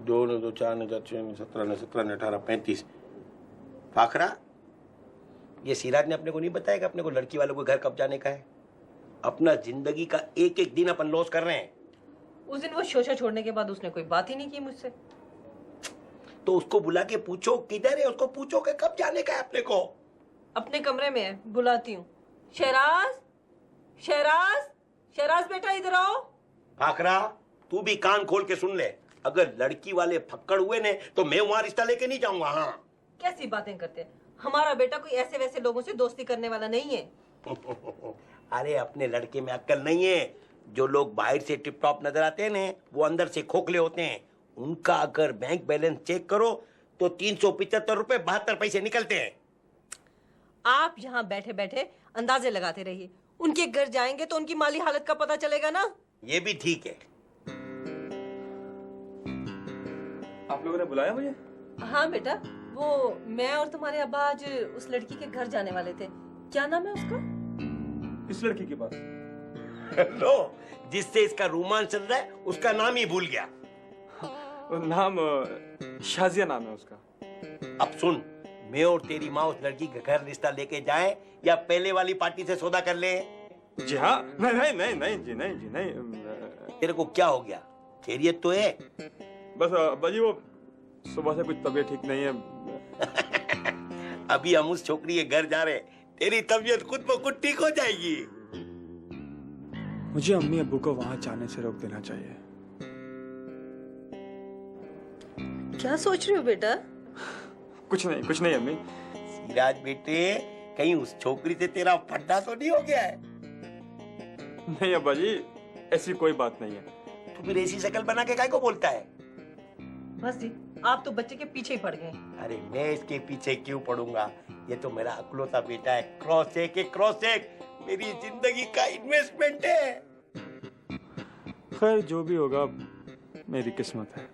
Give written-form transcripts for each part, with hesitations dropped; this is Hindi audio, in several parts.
2 ने 2 4 ने 4 6 ने 17 ने 17 ने 18 35। फाखरा, ये सिराज ने अपने को नहीं बताया कि अपने को लड़की वालों को घर कब जाने का है? अपना जिंदगी का एक एक दिन अपन लॉस कर रहे हैं। उस दिन वो शोशा छोड़ने के बाद उसने कोई बात ही नहीं की मुझसे। तो उसको बुला के पूछो किधर है, उसको पूछो कि कब जाने का है अपने को। अपने कमरे में है, बुलाती हूँ। शहराज, शहराज, शहराज बेटा इधर आओ। फाखरा, तू भी कान खोल के सुन ले, अगर लड़की वाले फक्कड़ हुए ने तो मैं वहां रिश्ता लेके नहीं जाऊंगा। हाँ, कैसी बातें करते हैं, हमारा बेटा कोई ऐसे वैसे लोगों से दोस्ती करने वाला नहीं है। अरे अपने लड़के में अक्ल नहीं है। जो लोग बाहर से टिप टॉप नजर आते हैं ना, वो अंदर से खोखले होते हैं। उनका अगर बैंक बैलेंस चेक करो तो 375 रुपए 72 पैसे निकलते हैं। आप यहाँ बैठे बैठे अंदाजे लगाते रहिए, उनके घर जाएंगे तो उनकी माली हालत का पता चलेगा ना। ये भी ठीक है। आप लोगों ने बुलाया मुझे? हाँ बेटा, वो मैं और तुम्हारे अब्बा आज उस लड़की के घर जाने वाले थे। क्या नाम है उसका? इस लड़की के पास? लो, जिससे इसका रोमांच चल रहा है उसका नाम ही भूल गया। नाम शाजिया नाम है उसका। अब सुन, मैं और तेरी माँ उस लड़की के घर रिश्ता लेके जाएं या पहले वाली पार्टी से सौदा कर ले? जी हाँ। नहीं नहीं नहीं नहीं जी, नहीं जी, नहीं। तेरे को क्या हो गया, खैरियत तो है? बस अब्बा जी, वो सुबह से कुछ तबीयत ठीक नहीं है। अभी हम उस छोकरी के घर जा रहे, तेरी तबीयत खुद ब खुद ठीक हो जाएगी। मुझे अम्मी अब्बू को वहां जाने से रोक देना चाहिए। क्या सोच रहे हो बेटा? कुछ नहीं अम्मी। सिराज बेटे, कहीं उस छोकरी से तेरा फड्डा तो नहीं हो गया है? नहीं अब्बा जी, ऐसी कोई बात नहीं है। तू फिर ऐसी शक्ल बना के काहे को बोलता है? बस जी, आप तो बच्चे के पीछे ही पड़ गए। अरे मैं इसके पीछे क्यों पड़ूंगा? ये तो मेरा अकलौता बेटा है। क्रॉस एक मेरी जिंदगी का इन्वेस्टमेंट है। खैर जो भी होगा, मेरी किस्मत है।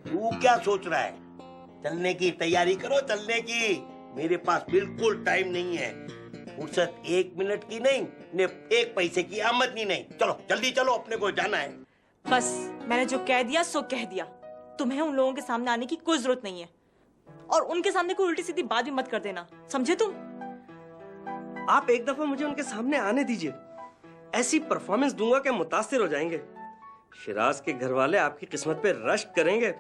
तू क्या सोच रहा है? चलने की तैयारी करो, चलने की। मेरे पास बिल्कुल टाइम नहीं है। फुर्सत 1 मिनट की नहीं, ने 1 पैसे की आमदनी नहीं। चलो जल्दी चलो, अपने को जाना है। बस मैंने जो कह दिया सो कह दिया। तुम्हें उन लोगों के सामने आने की कोई जरूरत नहीं है, और उनके सामने कोई उल्टी सीधी बात भी मत कर देना, समझे तुम? आप एक दफा मुझे उनके सामने आने दीजिए, ऐसी परफॉर्मेंस दूंगा कि मुतासिर हो जाएंगे। शिराज के घर वाले आपकी किस्मत पे रश्क करेंगे।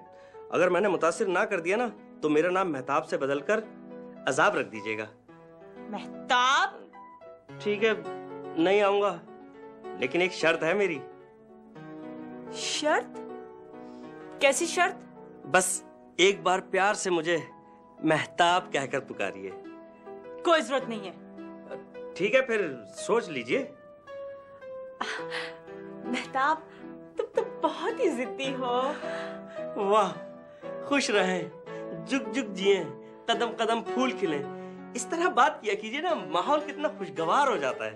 अगर मैंने मुतासिर ना कर दिया ना, तो मेरा नाम मेहताब से बदलकर अजाब रख दीजिएगा। मेहताब? ठीक है, नहीं आऊंगा, लेकिन एक शर्त है मेरी। शर्त? कैसी शर्त? बस एक बार प्यार से मुझे मेहताब कहकर पुकारिए। कोई जरूरत नहीं है। ठीक है, फिर सोच लीजिए। मेहताब, तुम तो बहुत ही जिद्दी हो। वाह, खुश रहें, जुग जुग जिए, कदम कदम फूल खिले। इस तरह बात किया कीजिए ना, माहौल कितना खुशगवार हो जाता है।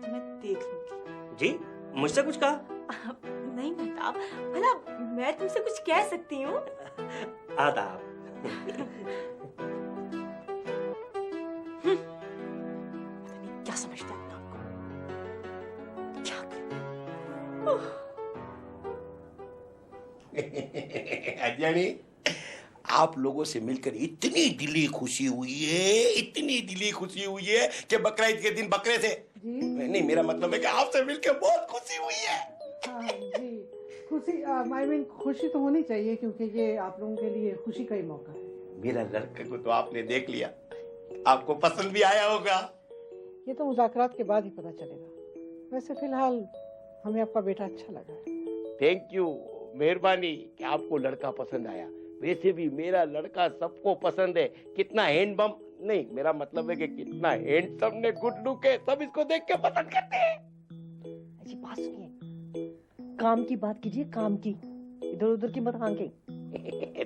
तुम्हें देख लूंगी। जी, मुझसे कुछ कहा? नहीं मेहताब, भला मैं तुमसे कुछ कह सकती हूँ? आदाब। क्या समझते हैं अपने आप को? क्या अजानी, आप लोगों से मिलकर इतनी दिली खुशी हुई है कि बकरा ईद के दिन बकरे से नहीं, मेरा मतलब है कि आपसे मिलकर बहुत खुशी हुई है। हाँ जी, खुशी आई मीन खुशी तो होनी चाहिए, क्योंकि ये आप लोगों के लिए खुशी का ही मौका है। मेरा लड़के को तो आपने देख लिया, आपको पसंद भी आया होगा। ये तो मुज़ाकरात के बाद ही पता चलेगा। वैसे फिलहाल हमें आपका बेटा अच्छा लगा है। थैंक यू, मेहरबानी कि आपको लड़का पसंद आया। वैसे भी मेरा लड़का सबको पसंद है। कितना हैंडबम नहीं, मेरा मतलब है कि कितना हैंडसम ने गुड लुक है, सब इसको देख के पसंद करते हैं। ऐसी बात सुनिए, काम की बात कीजिए, काम की, इधर उधर की मत आंखें।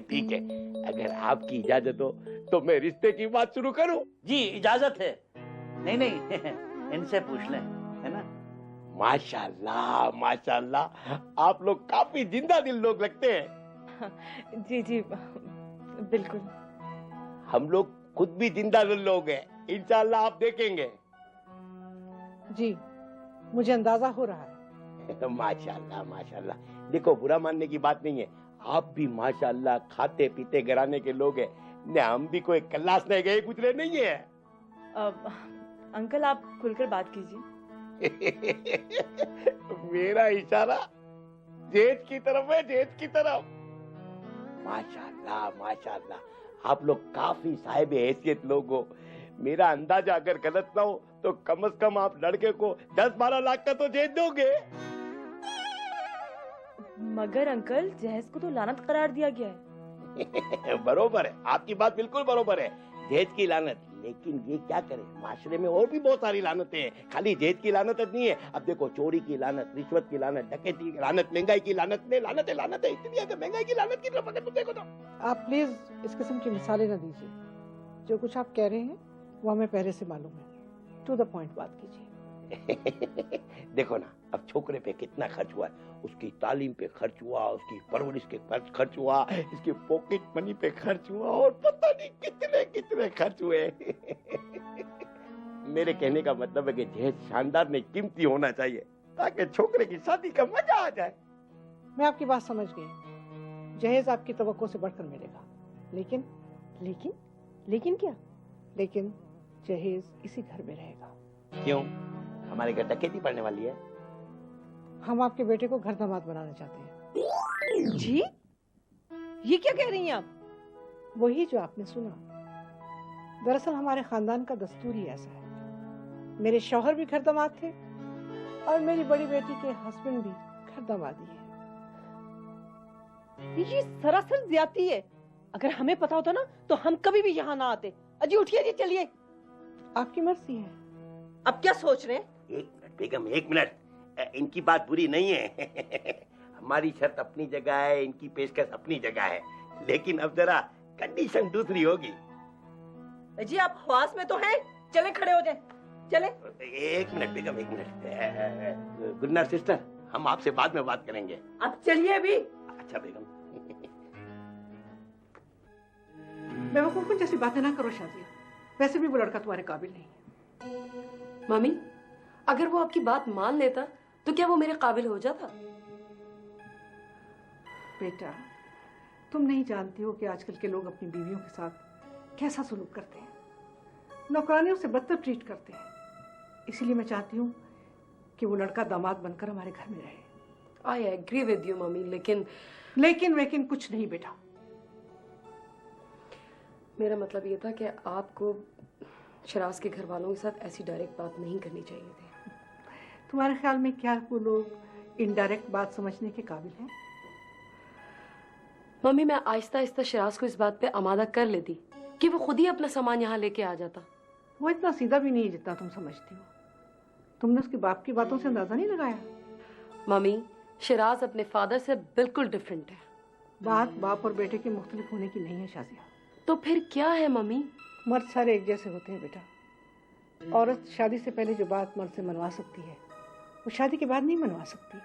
ठीक है, अगर आपकी इजाजत हो तो मैं रिश्ते की बात शुरू करूं? जी इजाजत है। नहीं इनसे पूछ लें, है ना? माशाल्लाह माशाल्लाह, आप लोग काफी जिंदा दिल लोग लगते हैं। जी जी बिल्कुल। हम लोग खुद भी जिंदा दिल लोग हैं, इंशाल्लाह आप देखेंगे। जी, मुझे अंदाजा हो रहा है। माशाल्लाह माशाल्लाह। देखो बुरा मानने की बात नहीं है, आप भी माशाल्लाह खाते पीते घराने के लोग हैं ने, हम भी कोई कल्लास नहीं गए गुजरे नहीं है। अंकल आप खुलकर बात कीजिए। मेरा इशारा जेठ की तरफ है, जेठ की तरफ। माशाल्लाह माशाल्लाह, आप लोग काफी साहिब हैसियत लोग हो। मेरा अंदाजा अगर गलत ना हो तो कम से कम आप लड़के को 10-12 लाख का तो जेठ दोगे। मगर अंकल जहेज को तो लानत करार दिया गया है। बरोबर है, आपकी बात बिल्कुल बरोबर है, जेठ की लानत। लेकिन ये क्या करे, माशरे में और भी बहुत सारी लानतें हैं, खाली जेठ की लानत नहीं है। अब देखो चोरी की लानत, रिश्वत की लानत, डकैती की लानत, महंगाई की लानत, लानत है इतनी। अगर महंगाई की लानत की तरफ अगर तुम देखो तो आप प्लीज इस किस्म की मिसालें ना दीजिए। जो कुछ आप कह रहे हैं वो हमें पहले से मालूम है। टू द पॉइंट बात कीजिए। देखो ना, अब छोकरे पे कितना खर्च हुआ है, उसकी तालीम पे खर्च हुआ, उसकी परवरिश के खर्च हुआ, इसकी पॉकेट मनी पे खर्च हुआ, और पता नहीं कितने कितने खर्च हुए। मेरे कहने का मतलब है कि जहेज शानदार ने कीमती होना चाहिए ताकि छोकरे की शादी का मजा आ जाए। मैं आपकी बात समझ गई। जहेज आपकी तवक्को से बढ़कर मिलेगा, लेकिन लेकिन लेकिन क्या? लेकिन जहेज इसी घर में रहेगा। क्यों? हमारे घर डकैती पड़ने वाली है। हम आपके बेटे को घर दामाद बनाना चाहते हैं। जी, ये क्या कह रही हैं आप? वही जो आपने सुना। दरअसल हमारे खानदान का दस्तूर ही ऐसा है। मेरे शौहर भी घर दामाद थे और मेरी बड़ी बेटी के हस्बैंड भी घर दामादी है। ये सरासर ज्यादती है। अगर हमें पता होता ना तो हम कभी भी यहाँ ना आते। अजी उठिए जी, चलिए। आपकी मर्जी है। अब क्या सोच रहे हैं? एक मिनट बेगम, एक मिनट। इनकी बात बुरी नहीं है। हमारी शर्त अपनी जगह है, इनकी पेशकश अपनी जगह है, लेकिन अब जरा कंडीशन दूसरी होगी। जी आप हवास में तो हैं, चले खड़े हो जाए, चले। एक मिनट बेगम, एक मिनट। गुड नाइट सिस्टर, हम आपसे बाद में बात करेंगे। अब चलिए अभी। अच्छा बेगम। बेवकूफों जैसी बातें ना करो शाजिया। वैसे भी वो लड़का तुम्हारे काबिल नहीं है। मम्मी, अगर वो आपकी बात मान लेता तो क्या वो मेरे काबिल हो जाता? बेटा, तुम नहीं जानती हो कि आजकल के लोग अपनी बीवियों के साथ कैसा सलूक करते हैं। नौकरानियों से बदतर ट्रीट करते हैं। इसीलिए मैं चाहती हूँ कि वो लड़का दामाद बनकर हमारे घर में रहे। I agree with you mummy, लेकिन लेकिन कुछ नहीं बेटा। मेरा मतलब ये था कि आपको शराज के घर वालों के साथ ऐसी डायरेक्ट बात नहीं करनी चाहिए थी। तुम्हारे ख्याल में क्या वो लोग इनडायरेक्ट बात समझने के काबिल हैं? मम्मी, मैं आहिस्ता आहिस्ता शराज को इस बात पे आमादा कर लेती कि वो खुद ही अपना सामान यहाँ लेके आ जाता। वो इतना सीधा भी नहीं है जितना तुम समझती हो। तुमने उसके बाप की बातों से अंदाजा नहीं लगाया? मम्मी, शराज अपने फादर से बिल्कुल डिफरेंट है। बात बाप और बेटे के मुख्तलिफ होने की नहीं है शाजिया। तो फिर क्या है मम्मी? मर्द सारे एक जैसे होते हैं बेटा। औरत शादी से पहले जो बात मर्द से मनवा सकती है वो शादी के बाद नहीं मनवा सकती।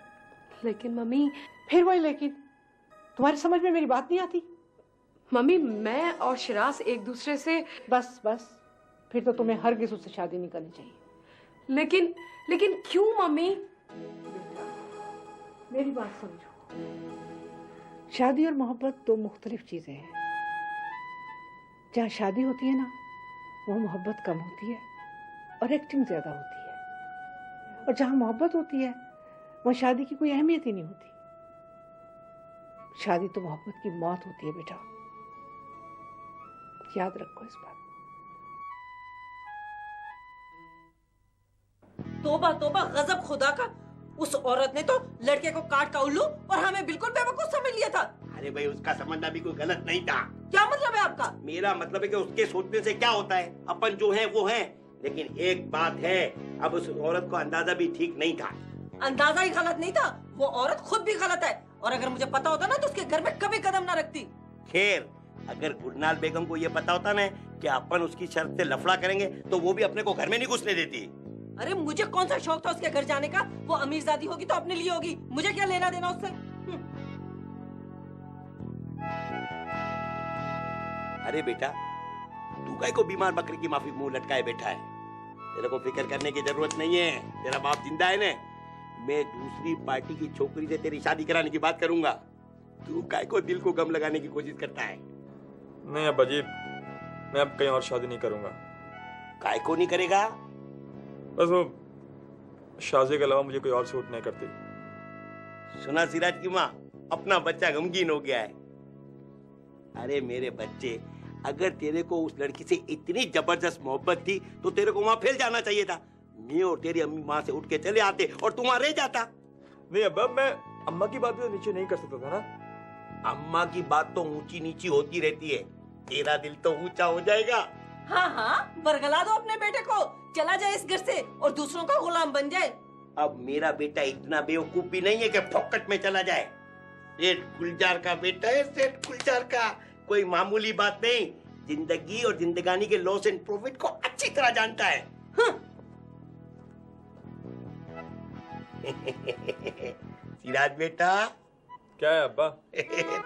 लेकिन मम्मी, फिर वही लेकिन। तुम्हारी समझ में मेरी बात नहीं आती? मम्मी, मैं और शराज एक दूसरे से बस फिर तो तुम्हें हरगिज़ उससे शादी नहीं करनी चाहिए। लेकिन क्यों मम्मी? बेटा, मेरी बात समझो। शादी और मोहब्बत दो मुख्तलिफ चीजें हैं। जहाँ शादी होती है ना, वहाँ मोहब्बत कम होती है और एक्टिंग ज्यादा होती है। और जहाँ मोहब्बत होती है वहाँ शादी की कोई अहमियत ही नहीं होती। शादी तो मोहब्बत की मौत होती है बेटा, याद रखो इस बात। तोबा तोबा, गजब खुदा का। उस औरत ने तो लड़के को काट का उल्लू और हमें बिल्कुल बेवकूफ समझ लिया था। अरे भाई, उसका समझना भी कोई गलत नहीं था। क्या मतलब है आपका? मेरा मतलब है कि उसके सोचने से क्या होता है, अपन जो है वो है। लेकिन एक बात है, अब उस औरत को अंदाजा भी ठीक नहीं था। अंदाजा ही गलत नहीं था, वो औरत खुद भी गलत है। और अगर मुझे पता होता ना तो उसके घर में कभी कदम ना रखती। खैर, अगर गुरनाल बेगम को ये पता होता ना कि अपन उसकी शर्त से लफड़ा करेंगे तो वो भी अपने को घर में नहीं घुसने देती। अरे मुझे कौन सा शौक था उसके घर जाने का? वो अमीरजादी होगी तो अपने लिए होगी, मुझे क्या लेना देना उससे? अरे बेटा, तू काहे को बीमार बकरी की माफी मुंह लटकाए बैठा है? तेरे को फिक्र करने की जरूरत नहीं है, तेरा बाप जिंदा है ने। मैं दूसरी पार्टी की छोकरी से तेरी शादी कराने की बात करूंगा। तू काय को दिल को गम लगाने की कोशिश करता है? नहीं अब्बा जी, मैं अब कहीं और शादी नहीं करूंगा। काय को नहीं करेगा? बस वो शादी के अलावा मुझे कोई और सूट नहीं करती। सुना सिराज की माँ, अपना बच्चा गमगीन हो गया है। अरे मेरे बच्चे, अगर तेरे को उस लड़की से इतनी जबरदस्त मोहब्बत थी तो तेरे को वहां फैल जाना चाहिए था। मैं और तेरी अम्मी माँ से उठ के चले आते और तू वहां रह जाता। नहीं अब्बा, मैं अम्मा की बात भी तो नीचे नहीं कर सकता था ना। अम्मा की बात तो ऊंची नीची होती रहती है, तेरा दिल तो ऊंचा हो जाएगा। हाँ हाँ, बरगला दो अपने बेटे को, चला जाए इस घर से और दूसरों का गुलाम बन जाए। अब मेरा बेटा इतना बेवकूफ भी नहीं है कि फोकट में चला जाए। सेठ गुलजार का बेटा है, सेठ गुलजार का, कोई मामूली बात नहीं। जिंदगी और जिंदगानी के लॉस एंड प्रॉफिट को अच्छी तरह जानता है। सिराज बेटा। क्या है अब्बा?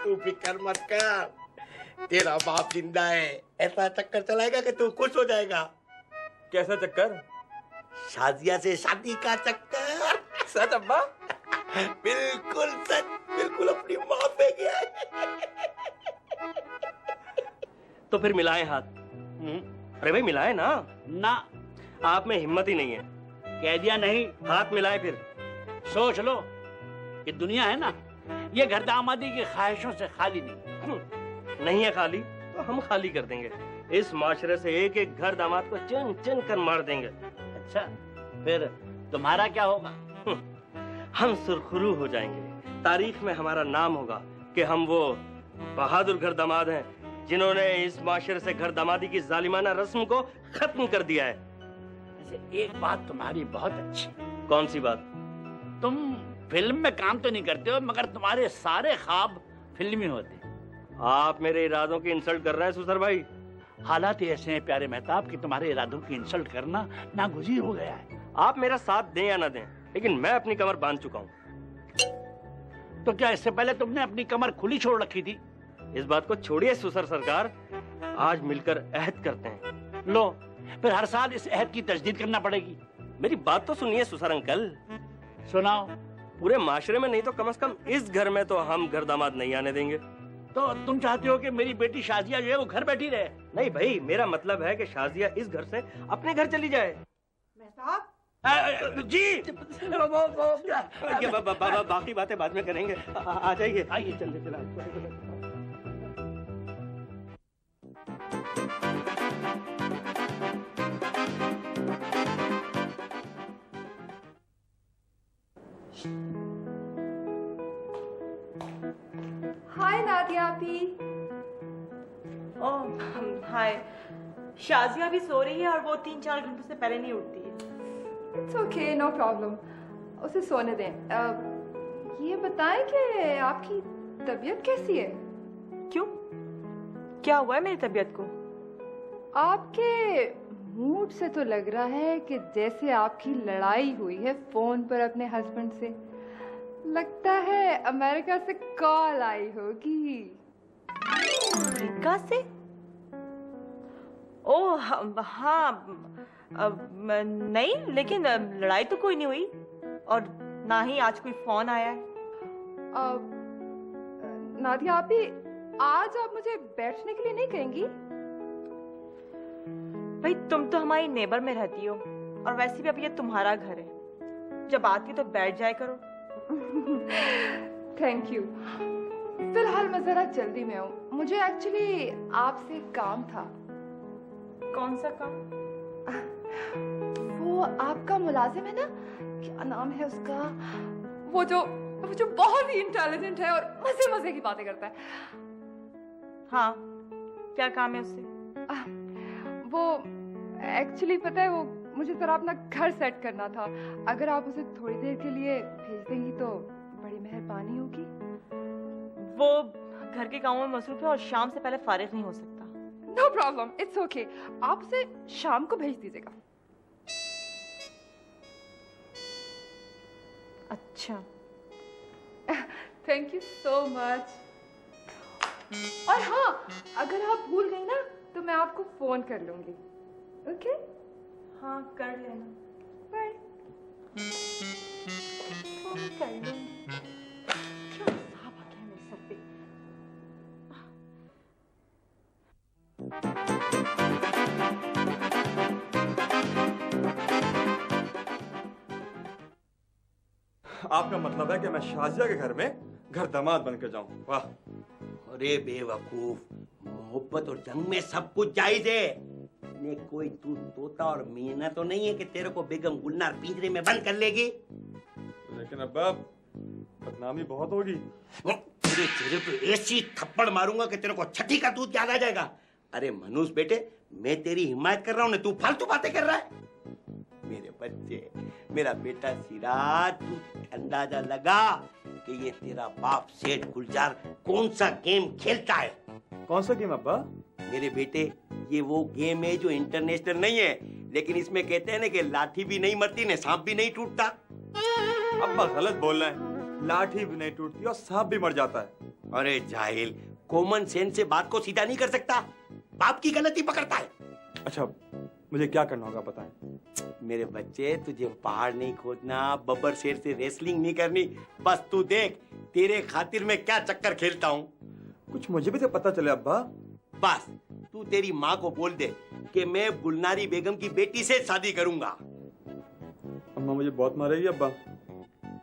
तू फिक्र मत कर, तेरा बाप जिंदा है। ऐसा चक्कर चलाएगा कि तू खुश हो जाएगा। कैसा चक्कर? शाजिया से शादी का चक्कर। सच अब्बा? बिल्कुल सच, बिल्कुल अपनी माँ पे गया। तो फिर मिलाएं हाथ। अरे भाई मिलाएं ना। ना, आप में हिम्मत ही नहीं है। कह दिया नहीं। हाथ मिलाएं फिर। सोच लो, ये दुनिया है ना, ये घर दामादी की ख्वाहिशों से खाली नहीं। नहीं है खाली तो हम खाली कर देंगे। इस माशरे से एक एक घर दामाद को चिन चिन कर मार देंगे। अच्छा, फिर तुम्हारा क्या होगा? हम सुरखरू हो जाएंगे। तारीख में हमारा नाम होगा कि हम वो बहादुर घर दामाद हैं जिन्होंने इस माशरे से घर दामादी की जालिमाना रस्म को खत्म कर दिया है। एक बात तुम्हारी बहुत अच्छी। कौन सी बात? तुम फिल्म में काम तो नहीं करते हो, मगर तुम्हारे सारे ख्वाब फिल्मी होते। आप मेरे इरादों की इंसल्ट कर रहे हैं सुसर भाई। हालात ही ऐसे हैं प्यारे मेहताब कि तुम्हारे इरादों की इंसल्ट करना नागुज़ीर हो गया है। आप मेरा साथ दें या ना दें, लेकिन मैं अपनी कमर बांध चुका हूँ। तो क्या इससे पहले तुमने अपनी कमर खुली छोड़ रखी थी? इस बात को छोड़िए सुसर सरकार, आज मिलकर अहद करते हैं। लो, फिर हर साल इस अहद की तजदीद करना पड़ेगी। मेरी बात तो सुनिए सुसर अंकल। सुनाओ। पूरे माशरे में नहीं तो कम से कम इस घर में तो हम घर दामाद नहीं आने देंगे। तो तुम चाहते हो कि मेरी बेटी शाजिया जो है वो घर बैठी रहे? नहीं भाई, मेरा मतलब है कि शाजिया इस घर से अपने घर चली जाए। जी। बाकी बातें बाद में करेंगे। आ जाइए। आइए, चलते चला। हाय नादिया आपी। ओह हाय। शाजिया भी सो रही है और वो 3-4 घंटों से पहले नहीं उठती है। इट्स ओके, नो प्रॉब्लम, उसे सोने दें। ये बताएं कि आपकी तबीयत कैसी है? क्यों, क्या हुआ है मेरी तबीयत को? आपके मूड से तो लग रहा है कि जैसे आपकी लड़ाई हुई है फोन पर अपने हस्बैंड से। लगता है अमेरिका से कॉल आई होगी। अमेरिका से? ओह हाँ, नहीं, लेकिन लड़ाई तो कोई नहीं हुई और ना ही आज कोई फोन आया है। नादिया आपी, आज आप मुझे बैठने के लिए नहीं कहेंगी? भाई तुम तो हमारी नेबर में रहती हो और वैसे भी अब ये तुम्हारा घर है, जब आती तो बैठ जाया करो। Thank you. फिलहाल मैं जरा जल्दी में हूँ, मुझे एक्चुअली आपसे काम था। कौन सा काम? वो आपका मुलाजिम है ना, क्या नाम है उसका, वो जो बहुत ही इंटेलिजेंट है और मजे मजे की बातें करता है। हाँ, क्या काम है उससे? वो एक्चुअली पता है, वो मुझे जरा अपना घर सेट करना था। अगर आप उसे थोड़ी देर के लिए भेज देंगी तो बड़ी मेहरबानी होगी। वो घर के कामों में मसरूफ है और शाम से पहले फारिग नहीं हो सकता। नो प्रॉब्लम, इट्स ओके, आप उसे शाम को भेज दीजिएगा। अच्छा, थैंक यू सो मच। और हाँ, अगर आप भूल गई ना तो मैं आपको फोन कर लूंगी। ओके? हाँ कर लेना। बाय। कर लूं। क्या हिसाब आ गया मेरे सर पे। आपका मतलब है कि मैं शाजिया के घर में घर दामाद बनकर जाऊं? वाह। अरे बेवकूफ, मोहब्बत और जंग में सब कुछ जायज है। ने कोई तू तोता और मीना तो नहीं है कि तेरे को बेगम गुलनार पिंजरे में बंद कर लेगी। लेकिन अब्बा बदनामी बहुत होगी। तेरे चेहरे पे ऐसी थप्पड़ मारूंगा कि तेरे को छठी का दूध याद आ जाएगा। अरे मनुष्य बेटे, मैं तेरी हिमायत कर रहा हूँ ना, तू फालतू बातें कर रहा है। मेरे बच्चे, मेरा बेटा सिराज, तू अंदाजा लगा कि ये तेरा बाप सेठ गुलजार कौन सा गेम खेलता है। कौन सा गेम अब्बा? मेरे बेटे, ये वो गेम है जो इंटरनेशनल नहीं है, लेकिन इसमें कहते हैं ना कि लाठी भी नहीं मरती ने सांप भी नहीं टूटता। अब्बा गलत बोल रहे हैं। लाठी भी नहीं टूटती और सांप भी मर जाता है। अरे जाहिल, कॉमन सेंस से बात को सीधा नहीं कर सकता, बाप की गलती पकड़ता है। अच्छा, मुझे क्या करना होगा बताएं। मेरे बच्चे, तुझे पहाड़ नहीं खोदना, बब्बर शेर से रेसलिंग नहीं करनी, बस तू देख तेरे खातिर मैं क्या चक्कर खेलता हूँ। कुछ मुझे भी तो पता चले अब्बा। बस तू तेरी माँ को बोल दे कि मैं गुलनारी बेगम की बेटी से शादी करूंगा। अम्मा मुझे बहुत मारेगी अब्बा।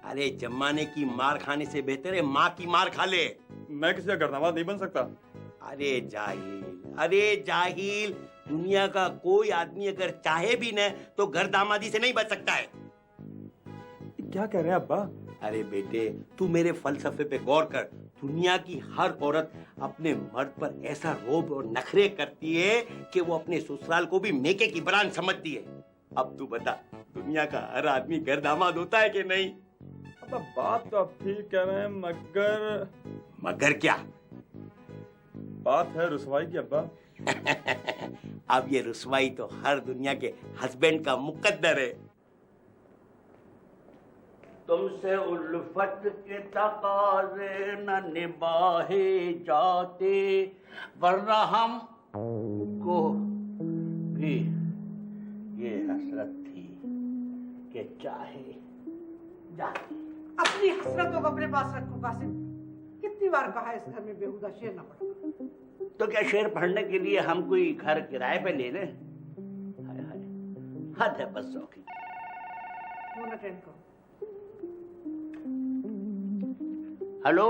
अरे जमाने की मार खाने से बेहतर है माँ की मार खा ले। मैं किसी का गर्दामाद नहीं बन सकता। अरे जाहिल, अरे जाहिल, दुनिया का कोई आदमी अगर चाहे भी न तो घर दामादी से नहीं बच सकता है। क्या कह रहे हैं अब्बा? अरे बेटे, तू मेरे फलसफे पे गौर कर। दुनिया की हर औरत अपने मर्द पर ऐसा रोब और नखरे करती है कि वो अपने ससुराल को भी मेके की बरान समझती है। अब तू बता, दुनिया का हर आदमी घर दामाद होता है कि नहीं? अब्बा बात तो आप ठीक कह रहे हैं, मगर मगर क्या? बात है रुसवाई की अब्बा। अब ये रुसवाई तो हर दुनिया के हस्बैंड का मुकद्दर है। तुमसे उल्फत के तकाज़े न निभाए जाते, वरना हम को भी ये हसरत थी कि चाहे जाते। अपनी हसरतों को अपने पास रखो कासिम। कितनी बार कहा है इस घर में बेहुदा शेर न पढ़ो। तो क्या शेर पढ़ने के लिए हम कोई घर किराए पे ले लें? हाय हाय, हद है बस शौकी। फोन अटेंड करो। हेलो